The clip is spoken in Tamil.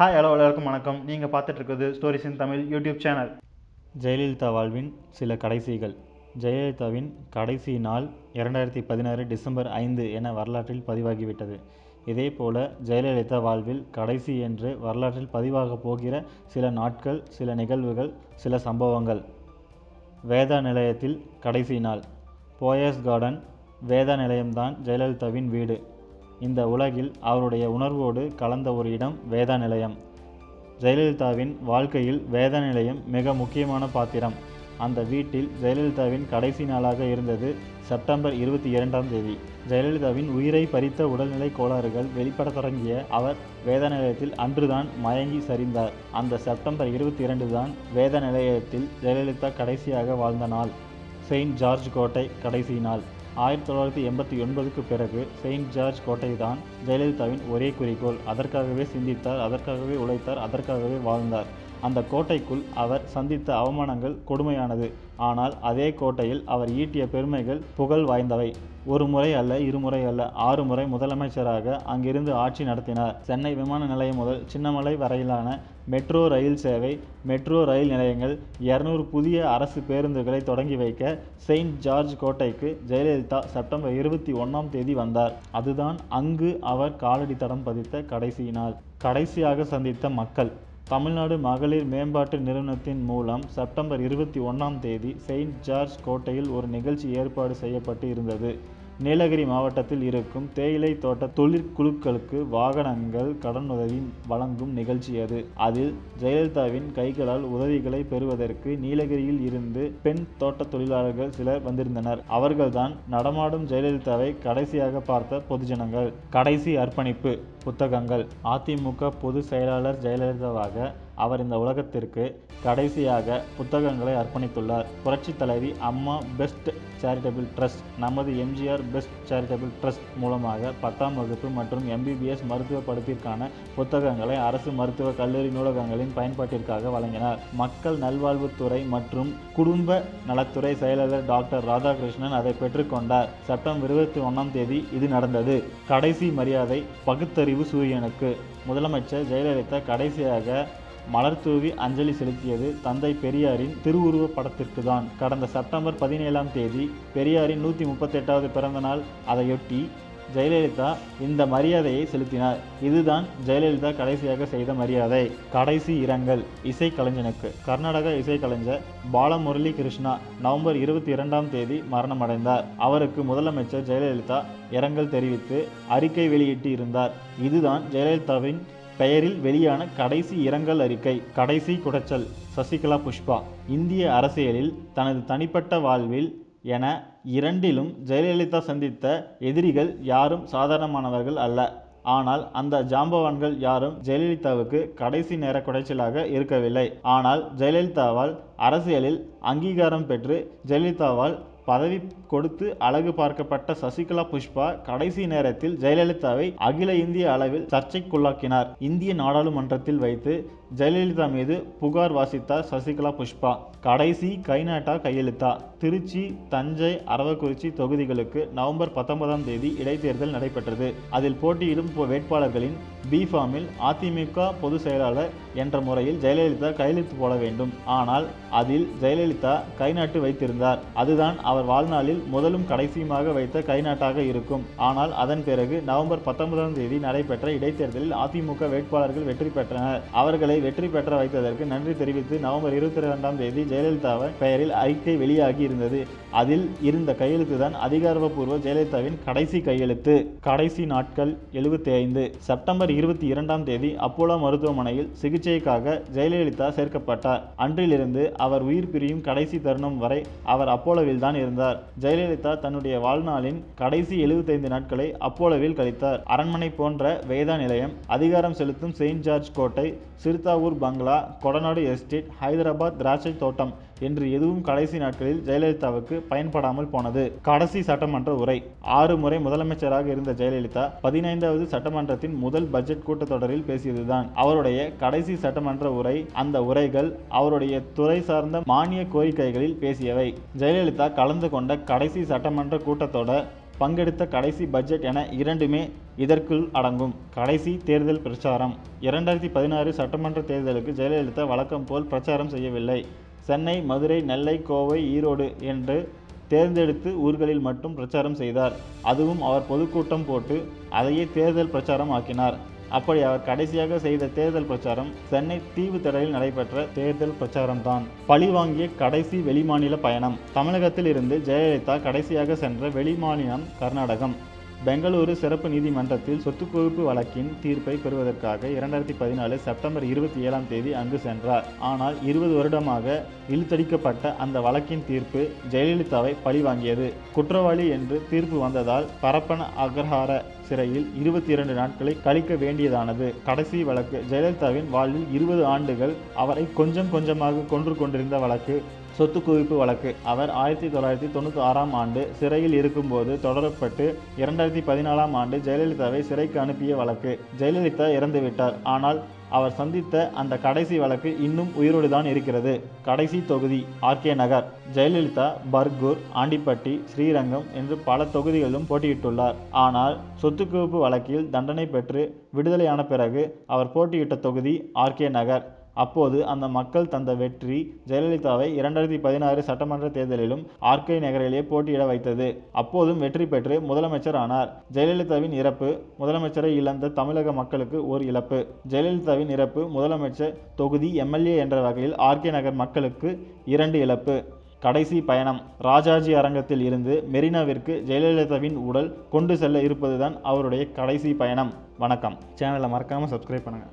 ஹாய் ஹலோ எல்லாருக்கும் வணக்கம். நீங்கள் பார்த்துட்டு இருக்கிறது ஸ்டோரிஸ் இன் தமிழ் யூடியூப் சேனல். ஜெயலலிதா வாழ்வின் சில கடைசிகள். ஜெயலலிதாவின் கடைசி நாள் 2016 டிசம்பர் 5 என வரலாற்றில் பதிவாகிவிட்டது. இதேபோல ஜெயலலிதா வாழ்வில் கடைசி என்று வரலாற்றில் பதிவாகப் போகிற சில நாட்கள், சில நிகழ்வுகள், சில சம்பவங்கள். வேதா நிலையத்தில் கடைசி நாள். போயஸ் கார்டன் வேதா நிலையம்தான் ஜெயலலிதாவின் வீடு. இந்த உலகில் அவருடைய உணர்வோடு கலந்த ஒரு இடம் வேதா நிலையம். ஜெயலலிதாவின் வாழ்க்கையில் வேதா நிலையம் மிக முக்கியமான பாத்திரம். அந்த வீட்டில் ஜெயலலிதாவின் கடைசி நாளாக இருந்தது செப்டம்பர் 22ஆம் தேதி. ஜெயலலிதாவின் உயிரை பறித்த உடல்நிலை கோளாறுகள் வெளிப்பட தொடங்கிய அவர் வேதா நிலையத்தில் அன்றுதான் மயங்கி சரிந்தார். அந்த செப்டம்பர் 22 தான் வேதா நிலையத்தில் ஜெயலலிதா கடைசியாக வாழ்ந்த நாள். செயின்ட் ஜார்ஜ் கோட்டை கடைசி நாள். 1989க்கு பிறகு செயின்ட் ஜார்ஜ் கோட்டை தான் ஜெயலலிதாவின் ஒரே குறிக்கோள். அதற்காகவே சிந்தித்தார், அதற்காகவே உழைத்தார், அதற்காகவே வாழ்ந்தார். அந்த கோட்டைக்குள் அவர் சந்தித்த அவமானங்கள் கொடுமையானது. ஆனால் அதே கோட்டையில் அவர் ஈட்டிய பெருமைகள் புகழ் வாய்ந்தவை. ஒரு முறை அல்ல, இருமுறை அல்ல, 6 முறை முதலமைச்சராக அங்கிருந்து ஆட்சி நடத்தினார். சென்னை விமான நிலையம் முதல் சின்னமலை வரையிலான மெட்ரோ ரயில் சேவை, மெட்ரோ ரயில் நிலையங்கள், 200 புதிய அரசு பேருந்துகளை தொடங்கி வைக்க செயின்ட் ஜார்ஜ் கோட்டைக்கு ஜெயலலிதா செப்டம்பர் 21ஆம் தேதி வந்தார். அதுதான் அங்கு அவர் காலடி தடம் பதித்த கடைசி நாள். கடைசியாக சந்தித்த மக்கள். தமிழ்நாடு மகளிர் மேம்பாட்டு நிறுவனத்தின் மூலம் செப்டம்பர் 21ஆம் தேதி செயின்ட் ஜார்ஜ் கோட்டையில் ஒரு நிகழ்ச்சி ஏற்பாடு செய்யப்பட்டு இருந்தது. நீலகிரி மாவட்டத்தில் இருக்கும் தேயிலை தோட்ட தொழிற்குழுக்களுக்கு வாகனங்கள் கடனுதவி வழங்கும் நிகழ்ச்சி அது. அதில் ஜெயலலிதாவின் கைகளால் உதவிகளை பெறுவதற்கு நீலகிரியில் இருந்து பெண் தோட்ட தொழிலாளர்கள் சிலர் வந்திருந்தனர். அவர்கள்தான் நடமாடும் ஜெயலலிதாவை கடைசியாக பார்த்த பொதுஜனங்கள். கடைசி அர்ப்பணிப்பு புத்தகங்கள். அதிமுக பொதுச் செயலாளர் ஜெயலலிதாவாக அவர் இந்த உலகத்திற்கு கடைசியாக புத்தகங்களை அர்ப்பணித்துள்ளார். புரட்சி தலைவி அம்மா பெஸ்ட் சேரிட்டபிள் ட்ரஸ்ட், நமது எம்ஜிஆர் பெஸ்ட் சேரிட்டபிள் ட்ரஸ்ட் மூலமாக 10ஆம் வகுப்பு மற்றும் MBBS மருத்துவ படிப்பிற்கான புத்தகங்களை அரசு மருத்துவ கல்லூரி நூலகங்களின் பயன்பாட்டிற்காக வழங்கினார். மக்கள் நல்வாழ்வுத்துறை மற்றும் குடும்ப நலத்துறை செயலாளர் டாக்டர் ராதாகிருஷ்ணன் அதை பெற்றுக்கொண்டார். செப்டம்பர் 21ஆம் தேதி இது நடந்தது. கடைசி மரியாதை பகுத்தறிவு சூரியனுக்கு. முதலமைச்சர் ஜெயலலிதா கடைசியாக மலர் தூவி அஞ்சலி செலுத்தியது தந்தை பெரியாரின் திருவுருவ படத்திற்கு தான். கடந்த செப்டம்பர் 17ஆம் தேதி பெரியாரின் 138வது பிறந்த நாள். அதையொட்டி ஜெயலலிதா இந்த மரியாதையை செலுத்தினார். இதுதான் ஜெயலலிதா கடைசியாக செய்த மரியாதை. கடைசி இரங்கல் இசைக்கலைஞனுக்கு. கர்நாடக இசைக்கலைஞர் பாலமுரளி கிருஷ்ணா நவம்பர் 22ஆம் தேதி மரணமடைந்தார். அவருக்கு முதலமைச்சர் ஜெயலலிதா இரங்கல் தெரிவித்து அறிக்கை வெளியிட்டு இருந்தார். இதுதான் ஜெயலலிதாவின் பெயரில் வெளியான கடைசி இரங்கல் அறிக்கை. கடைசி குடைச்சல் சசிகலா புஷ்பா. இந்திய அரசியலில் தனது தனிப்பட்ட வாழ்வில் என இரண்டிலும் ஜெயலலிதா சந்தித்த எதிரிகள் யாரும் சாதாரணமானவர்கள் அல்ல. ஆனால் அந்த ஜாம்பவான்கள் யாரும் ஜெயலலிதாவுக்கு கடைசி நேர குடைச்சலாக இருக்கவில்லை. ஆனால் ஜெயலலிதாவால் அரசியலில் அங்கீகாரம் பெற்று ஜெயலலிதாவால் பதவி கொடுத்து அழகு பார்க்கப்பட்ட சசிகலா புஷ்பா கடைசி நேரத்தில் ஜெயலலிதாவை அகில இந்திய அளவில் சர்ச்சைக்குள்ளாக்கினார். இந்திய நாடாளுமன்றத்தில் வைத்து ஜெயலலிதா மீது புகார் வாசித்தார் சசிகலா புஷ்பா. கடைசி கைநாட்டா கையெழுத்தா. திருச்சி, தஞ்சை, அரவக்குறிச்சி தொகுதிகளுக்கு நவம்பர் 19ஆம் தேதி இடைத்தேர்தல் நடைபெற்றது. அதில் போட்டியிடும் வேட்பாளர்களின் B-ஃபார்மில் அதிமுக பொதுச் செயலாளர் என்ற முறையில் ஜெயலலிதா கையெழுத்து போட வேண்டும். ஆனால் அதில் ஜெயலலிதா கைநாட்டு வைத்திருந்தார். அதுதான் அவர் வாழ்நாளில் முதலும் கடைசியுமாக வைத்த கைநாட்டாக இருக்கும். ஆனால் அதன் பிறகு நவம்பர் 19ஆம் தேதி நடைபெற்ற இடைத்தேர்தலில் அதிமுக வேட்பாளர்கள் வெற்றி பெற்றனர். அவர்களை வெற்றி பெற்ற வைத்ததற்கு நன்றி தெரிவித்து நவம்பர் 22ஆம் தேதி ஜெயலலிதாவின் பெயரில் அறிக்கை வெளியாகி இருந்தது. அதில் இருந்த கையெழுத்து தான் அதிகாரப்பூர்வ ஜெயலலிதாவின் கடைசி கையெழுத்து. கடைசி நாட்கள் 75. செப்டம்பர் 22ஆம் தேதி அப்போலோ மருத்துவமனையில் சிகிச்சைக்காக ஜெயலலிதா சேர்க்கப்பட்டார். அன்றிலிருந்து அவர் உயிர் பிரியும் கடைசி தருணம் வரை அவர் அப்போலோவில் தான் இருந்தார். ஜெயலலிதா தன்னுடைய வாழ்நாளின் கடைசி 75 நாட்களை அப்போலோவில் கழித்தார். அரண்மனை போன்ற வேதா நிலையம், அதிகாரம் செலுத்தும் செயின்ட் ஜார்ஜ் கோட்டை, சிறுத்தாவூர் பங்களா, கொடநாடு எஸ்டேட், ஹைதராபாத் திராட்சை தோட்டம் என்று எதுவும் கடைசி நாட்களில் ஜெயலலிதாவுக்கு பயன்படாமல் போனது. கடைசி சட்டமன்ற உரை. 6 முறை முதலமைச்சராக இருந்த ஜெயலலிதா 15வது சட்டமன்றத்தின் முதல் பட்ஜெட் கூட்டத்தொடரில் பேசியதுதான் அவருடைய கடைசி சட்டமன்ற உரை. அந்த உரைகள் அவருடைய துறை சார்ந்த மானிய கோரிக்கைகளில் பேசியவை. ஜெயலலிதா கலந்து கொண்ட கடைசி சட்டமன்ற கூட்டத்தொடர் பங்கெடுத்த கடைசி பட்ஜெட் என இரண்டுமே இதற்குள் அடங்கும். கடைசி தேர்தல் பிரச்சாரம் 2016 சட்டமன்ற தேர்தலுக்கு ஜெயலலிதா வழக்கம் போல் பிரச்சாரம் செய்யவில்லை. சென்னை, மதுரை, நெல்லை, கோவை, ஈரோடு என்று தேர்ந்தெடுத்து ஊர்களில் மட்டும் பிரச்சாரம் செய்தார். அதுவும் அவர் பொதுக்கூட்டம் போட்டு அதையே தேர்தல் பிரச்சாரம் ஆக்கினார். அப்படி அவர் கடைசியாக செய்த தேர்தல் பிரச்சாரம் சென்னை தீவுத்திடலில் நடைபெற்ற தேர்தல் பிரச்சாரம்தான். பழிவாங்கிய கடைசி வெளிமாநில பயணம். தமிழகத்தில் இருந்து ஜெயலலிதா கடைசியாக சென்ற வெளிமாநிலம் கர்நாடகம். பெங்களூரு சிறப்பு நீதிமன்றத்தில் சொத்து குவிப்பு வழக்கின் தீர்ப்பை பெறுவதற்காக 2014 செப்டம்பர் 27 அங்கு சென்றார். ஆனால் 20 வருடமாக இழுத்தடிக்கப்பட்ட அந்த வழக்கின் தீர்ப்பு ஜெயலலிதாவை பழிவாங்கியது. குற்றவாளி என்று தீர்ப்பு வந்ததால் பரப்பன அக்ரஹார சிறையில் 22 நாட்களை கழிக்க வேண்டியதானது. கடைசி வழக்கு. ஜெயலலிதாவின் வாழ்வில் 20 ஆண்டுகள் அவரை கொஞ்சம் கொஞ்சமாக கொன்று கொண்டிருந்த வழக்கு சொத்து குவிப்பு வழக்கு. அவர் 1996 ஆண்டு சிறையில் இருக்கும்போது தொடரப்பட்டு 2014 ஆண்டு ஜெயலலிதாவை சிறைக்கு அனுப்பிய வழக்கு. ஜெயலலிதா இறந்துவிட்டார். ஆனால் அவர் சந்தித்த அந்த கடைசி வழக்கு இன்னும் உயிரோடு தான் இருக்கிறது. கடைசி தொகுதி RK நகர். ஜெயலலிதா பர்கூர், ஆண்டிப்பட்டி, ஸ்ரீரங்கம் என்று பல தொகுதிகளிலும் போட்டியிட்டுள்ளார். ஆனால் சொத்து குவிப்பு வழக்கில் தண்டனை பெற்று விடுதலையான பிறகு அவர் போட்டியிட்ட தொகுதி RK நகர். அப்போது அந்த மக்கள் தந்த வெற்றி ஜெயலலிதாவை 2016 சட்டமன்ற தேர்தலிலும் RK நகரிலே போட்டியிட வைத்தது. அப்போதும் வெற்றி பெற்று முதலமைச்சர் ஆனார். ஜெயலலிதாவின் இறப்பு முதலமைச்சரை இழந்த தமிழக மக்களுக்கு ஓர் இழப்பு. ஜெயலலிதாவின் இறப்பு முதலமைச்சர், தொகுதி, MLA என்ற வகையில் RK நகர் மக்களுக்கு 2 இழப்பு. கடைசி பயணம். ராஜாஜி அரங்கத்தில் இருந்து மெரினாவிற்கு ஜெயலலிதாவின் உடல் கொண்டு செல்ல இருப்பதுதான் அவருடைய கடைசி பயணம். வணக்கம். சேனலை மறக்காமல் சப்ஸ்கிரைப் பண்ணுங்கள்.